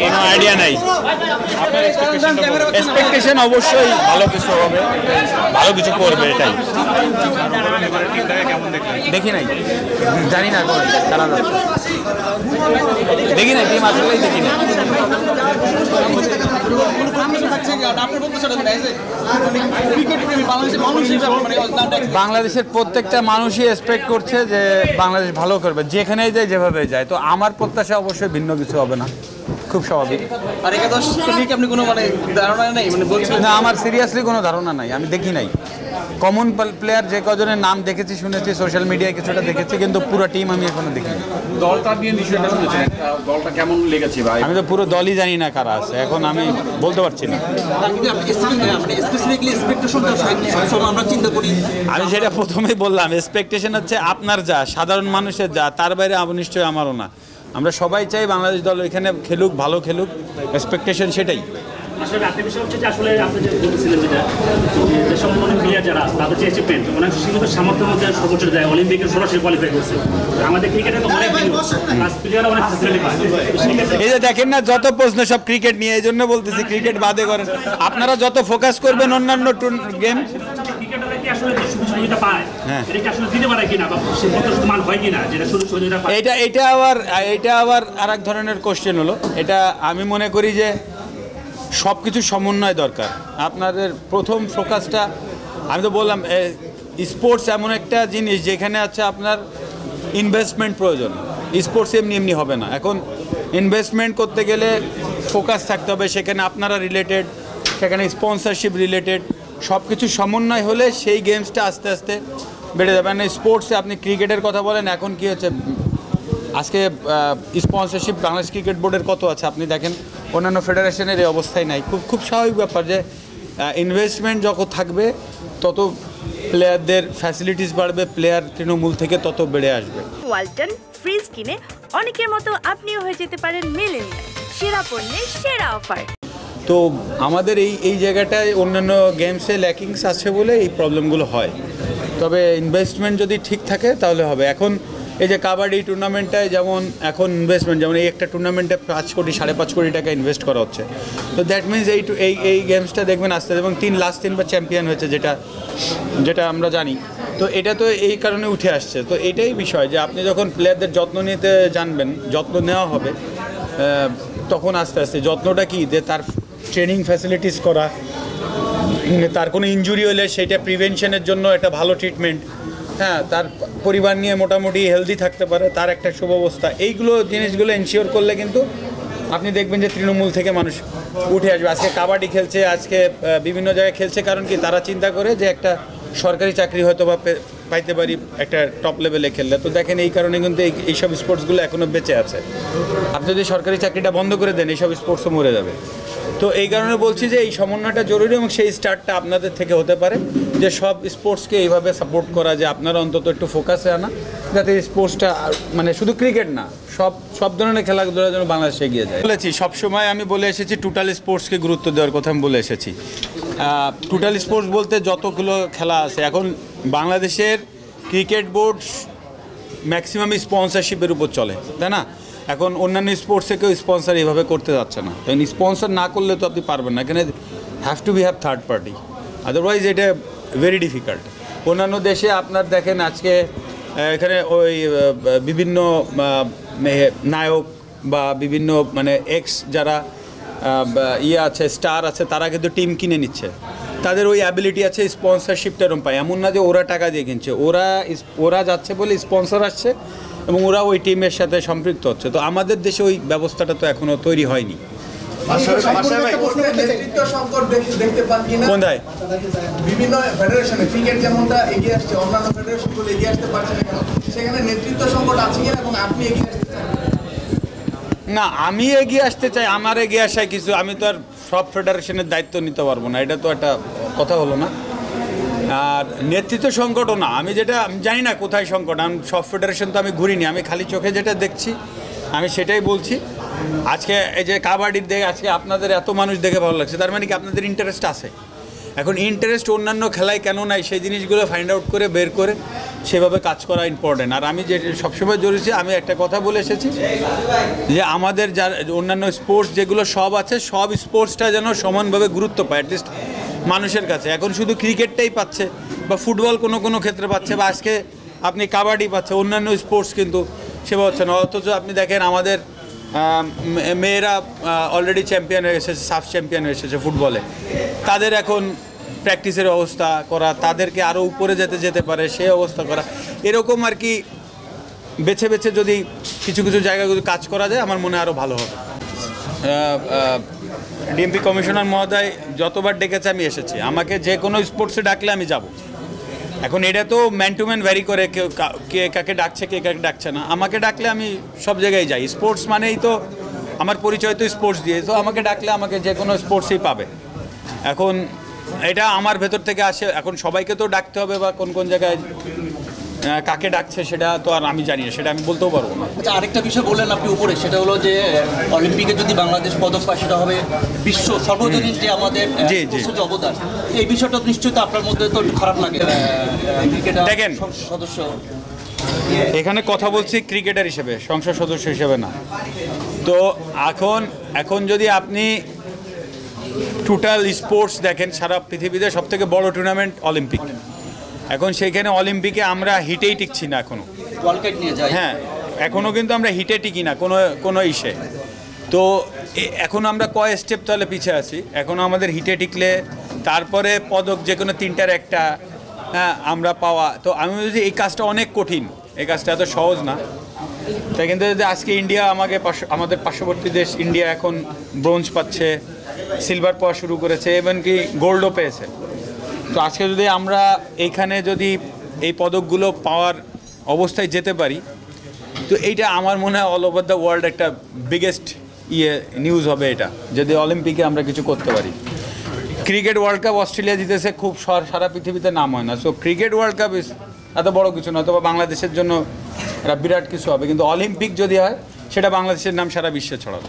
কোনো আইডিয়া নাই। এক্সপেকটেশন অবশ্যই ভালো কিছু হবে, ভালো কিছু করবে, এটাই। দেখি নাই, জানি না খেলা দেখি নাই, টিম আসলেই দেখি নাই। বাংলাদেশের প্রত্যেকটা মানুষই এক্সপেক্ট করছে যে বাংলাদেশ ভালো করবে, যেখানেই যায় যেভাবে যায়। তো আমার প্রত্যাশা অবশ্যই ভিন্ন কিছু হবে না, খুব স্বাভাবিক। আর একাদশ নিয়ে আপনি কোনো ধারণা নেই? না, আমার সিরিয়াসলি কোনো ধারণা নাই, আমি দেখি নাই। কমন প্লেয়ার যে কজনের নাম দেখেছি, শুনেছি, সোশ্যাল মিডিয়ায় কিছুটা দেখেছি, কিন্তু পুরো টিম আমি এখনো দেখিনি। দলটা নিয়ে বিষয়টা শুনেছেন, দলটা কেমন লেগেছে ভাই? আমি তো পুরো দলই জানি না কারা আছে, এখন আমি বলতে পারছি না। আমি সেটা প্রথমেই বললাম, এক্সপেকটেশন হচ্ছে আপনার যা, সাধারণ মানুষের যা, তার বাইরে নিশ্চয়ই আমারও না। আমরা সবাই চাই বাংলাদেশ দল এখানে খেলুক, ভালো খেলুক, এক্সপেকটেশন সেটাই। আসলে একটা বিষয় হচ্ছে যে আসলে আপনি যে বলছিলেন যেসব প্লেয়ার যারা তাদের যে অ্যাচিভমেন্ট অনেক সীমিত সামর্থ্যের মধ্যে সর্বোচ্চ যায়, অলিম্পিকে সরাসরি কোয়ালিফাই করছে। আমাদের ক্রিকেটে তো অনেক প্লেয়াররা অনেক ফ্যাসিলিটি পায়। এই যে দেখেন না, যত প্রশ্ন সব ক্রিকেট নিয়ে, এই জন্য বলতেছি ক্রিকেট বাদে করেন। আপনারা যত ফোকাস করবেন অন্যান্য গেম, এটা আবার আর এক ধরনের কোশ্চেন হলো। এটা আমি মনে করি যে সব কিছু সমন্বয় দরকার। আপনাদের প্রথম ফোকাসটা, আমি তো বললাম, স্পোর্টস এমন একটা জিনিস যেখানে আছে আপনার ইনভেস্টমেন্ট প্রয়োজন। স্পোর্টস এমনি এমনি হবে না। এখন ইনভেস্টমেন্ট করতে গেলে ফোকাস থাকতে হবে, সেখানে আপনারা রিলেটেড, সেখানে স্পন্সরশিপ রিলেটেড, সব কিছু সমন্বয় হলে সেই গেমসটা আস্তে আস্তে বেড়ে যাবে। মানে স্পোর্টসে আপনি ক্রিকেটের কথা বলেন, এখন কি হচ্ছে, আজকে স্পন্সরশিপ বাংলাদেশ ক্রিকেট বোর্ডের কত আছে আপনি দেখেন, অন্যান্য ফেডারেশনের এই অবস্থায় নাই। খুব স্বাভাবিক ব্যাপার যে ইনভেস্টমেন্ট যত থাকবে তত প্লেয়ারদের ফ্যাসিলিটিস বাড়বে, প্লেয়ার তৃণমূল থেকে তত বেড়ে আসবে। ওয়ালটন ফ্রিজ কিনে অনেকের মতো আপনিও হয়ে যেতে পারেন মিলেনিয়াল, সেরা পণ্যের সেরা অফার। তো আমাদের এই জায়গাটায় অন্যান্য গেমসে ল্যাকিংস আছে বলে এই প্রবলেমগুলো হয়। তবে ইনভেস্টমেন্ট যদি ঠিক থাকে তাহলে হবে। এখন এই যে কাবাডি টুর্নামেন্টটায় যেমন এখন ইনভেস্টমেন্ট, যেমন এই একটা টুর্নামেন্টে 5 কোটি 5.5 কোটি টাকা ইনভেস্ট করা হচ্ছে। তো দ্যাট মিনস এই গেমসটা দেখবেন আস্তে এবং লাস্ট 3বার চ্যাম্পিয়ন হয়েছে, যেটা আমরা জানি। তো এটা তো এই কারণে উঠে আসছে। তো এটাই বিষয় যে আপনি যখন প্লেয়ারদের যত্ন নিতে জানবেন, যত্ন নেওয়া হবে, তখন আস্তে আস্তে যত্নটা কি, যে তার ট্রেনিং ফ্যাসিলিটিস করা, তার কোনো ইনজুরি হলে সেটা প্রিভেনশনের জন্য একটা ভালো ট্রিটমেন্ট, হ্যাঁ, তার পরিবার নিয়ে মোটামুটি হেলদি থাকতে পারে, তার একটা সুব্যবস্থা, এইগুলো জিনিসগুলো এনশিওর করলে কিন্তু আপনি দেখবেন যে তৃণমূল থেকে মানুষ উঠে আসবে। আজকে কাবাডি খেলছে, আজকে বিভিন্ন জায়গায় খেলছে, কারণ কি, তারা চিন্তা করে যে একটা সরকারি চাকরি হয়তো বা পাইতে পারি একটা টপ লেভেলে খেললে। তো দেখেন এই কারণে কিন্তু এইসব স্পোর্টসগুলো এখনও বেঁচে আছে। আপনি যদি সরকারি চাকরিটা বন্ধ করে দেন, এইসব স্পোর্টসও মরে যাবে। তো এই কারণে বলছি যে এই সমন্বয়টা জরুরি, এবং সেই স্টার্টটা আপনাদের থেকে হতে পারে, যে সব স্পোর্টসকে এইভাবে সাপোর্ট করা, যে আপনারা অন্তত একটু ফোকাসে আনা, যাতে স্পোর্টসটা মানে শুধু ক্রিকেট না, সব ধরনের খেলাধুলার জন্য বাংলাদেশ এগিয়ে যায়। বলেছি সবসময়, আমি বলে এসেছি টোটাল স্পোর্টসকে গুরুত্ব দেওয়ার কথা আমি বলে এসেছি। টোটাল স্পোর্টস বলতে যতগুলো খেলা আছে, এখন বাংলাদেশের ক্রিকেট বোর্ড ম্যাক্সিমাম স্পন্সরশিপের উপর চলে, তাই না? এখন অন্যান্য স্পোর্টসে কেউ স্পন্সর এইভাবে করতে যাচ্ছে না। তো স্পন্সর না করলে তো আপনি পারবেন না, এখানে have to be have third party, otherwise এটা ভেরি ডিফিকাল্ট। অন্যান্য দেশে আপনার দেখেন আজকে এখানে ওই বিভিন্ন নায়ক বা বিভিন্ন মানে যারা আছে, স্টার আছে, তারা কিন্তু টিম কিনে নিচ্ছে, তাদের ওই অ্যাবিলিটি আছে, স্পন্সরশিপটা এরকম পায়। এমন না যে ওরা টাকা দিয়ে কিনছে, ওরা যাচ্ছে বলে স্পন্সর আসছে এবং ওরা ওই টিমের সাথে সম্পৃক্ত হচ্ছে। তো আমাদের দেশে ওই ব্যবস্থাটা তো এখনও তৈরি হয়নি। কোথায় বিভিন্ন ফেডারেশনে ক্রিকেট যেমনটা এগিয়ে আসছে, অন্যান্য ফেডারেশনগুলো এগিয়ে আসতে পারছে না কেন? সেখানে নেতৃত্ব সংকট আছে কিনা, এবং আপনি এগিয়ে আসতে চান না? আমি এগিয়ে আসতে চাই, আমার এগিয়ে আসায় কিছু, আমি তো আর সব ফেডারেশনের দায়িত্ব নিতে পারবো না, এটা তো একটা কথা হলো না। আর নেতৃত্ব সংকটও না, আমি জানি না কোথায় সংকট, আমি সব ফেডারেশন তো আমি ঘুরিনি, আমি খালি চোখে যেটা দেখছি আমি সেটাই বলছি। আজকে এই যে কাবাডির দেখে আজকে আপনাদের এত মানুষ দেখে ভালো লাগছে, তার মানে কি আপনাদের ইন্টারেস্ট আছে। এখন ইন্টারেস্ট অন্যান্য খেলায় কেন নাই সেই জিনিসগুলো ফাইন্ড আউট করে বের করে সেভাবে কাজ করা ইম্পর্টেন্ট। আর আমি যে সবসময় জড়িয়েছি, আমি একটা কথা বলে এসেছি যে আমাদের যার অন্যান্য স্পোর্টস যেগুলো সব আছে, সব স্পোর্টসটা যেন সমানভাবে গুরুত্ব পায় অ্যাটলিস্ট মানুষের কাছে। এখন শুধু ক্রিকেটটাই পাচ্ছে বা ফুটবল কোনো কোনো ক্ষেত্রে পাচ্ছে, বা আজকে আপনি কাবাডি পাচ্ছে, অন্যান্য স্পোর্টস কিন্তু সেবা হচ্ছে না। অথচ আপনি দেখেন আমাদের মেয়েরা অলরেডি চ্যাম্পিয়ন হয়ে এসেছে, সাব চ্যাম্পিয়ন হয়ে এসেছে ফুটবলে। তাদের এখন প্র্যাকটিসের ব্যবস্থা করা, তাদেরকে আরও উপরে যেতে পারে সেই অবস্থা করা, এরকম আর কি বেছে বেছে যদি কিছু কিছু জায়গায় যদি কাজ করা যায় আমার মনে হয় আরও ভালো হবে। ডিএমপি কমিশনার মহোদয় যতবার ডেকেছে আমি এসেছি, আমাকে যে কোনো স্পোর্টসে ডাকলে আমি যাব। এখন এটা তো ম্যান টু ম্যান ভ্যারি করে, কেউ কে কাকে ডাকছে কে কাকে ডাকছে না। আমাকে ডাকলে আমি সব জায়গায় যাই। স্পোর্টস মানেই তো আমার পরিচয় তো স্পোর্টস দিয়ে, তো আমাকে ডাকলে আমাকে যে কোনো স্পোর্টসই পাবে। এখন এটা আমার ভেতর থেকে আসে। এখন সবাইকে তো ডাকতে হবে বা কোন কোন জায়গায় কাকে ডাকছে সেটা তো আর আমি জানি না, সেটা আমি বলতেও পারবো না। আচ্ছা, আরেকটা বিষয় বললেন আপনি উপরে, সেটা হলো যে অলিম্পিকে যদি বাংলাদেশ পদক পায় সেটা হবে বিশ্ব সর্বজনীন যে আমাদের জি। যে অবদান, এই বিষয়টা নিশ্চয়ই তো আপনার মধ্যে তো খারাপ লাগে। ক্রিকেটার দেখেন, সদস্য এখানে কথা বলছি ক্রিকেটার হিসেবে, সংসদ সদস্য হিসেবে না। তো এখন যদি আপনি টোটাল স্পোর্টস দেখেন, সারা পৃথিবীতে সবথেকে বড় টুর্নামেন্ট অলিম্পিক। এখন সেইখানে অলিম্পিকে আমরা হিটেই টিকছি না এখনও। ওয়ার্ল্ড কাপ নিয়ে যায়, হ্যাঁ, এখনও কিন্তু আমরা হিটে টিকি না কোনো ইসে। তো এখন আমরা কয় স্টেপ তাহলে পিছিয়ে আছি। এখনও আমাদের হিটে টিকলে তারপরে পদক যে কোনো তিনটার একটা আমরা পাওয়া। তো আমি বলছি এই কাজটা অনেক কঠিন, এই কাজটা এত সহজ না। তাই কিন্তু যদি আজকে ইন্ডিয়া আমাদের পার্শ্ববর্তী দেশ ইন্ডিয়া এখন ব্রোঞ্জ পাচ্ছে, সিলভার পাওয়া শুরু করেছে, ইভেন কি গোল্ডও পেয়েছে। তো আজকে যদি আমরা এইখানে যদি এই পদকগুলো পাওয়ার অবস্থায় যেতে পারি, তো এইটা আমার মনে হয় অল ওভার দ্য ওয়ার্ল্ড একটা বিগেস্ট নিউজ হবে এটা, যদি অলিম্পিকে আমরা কিছু করতে পারি। ক্রিকেট ওয়ার্ল্ড কাপ অস্ট্রেলিয়া জিতেছে, খুব সারা পৃথিবীতে নাম হয় না। সো ক্রিকেট ওয়ার্ল্ড কাপ এত বড় কিছু না, তবে বাংলাদেশের জন্য এটা বিরাট কিছু হবে। কিন্তু অলিম্পিক যদি হয় সেটা বাংলাদেশের নাম সারা বিশ্বে ছড়াবে।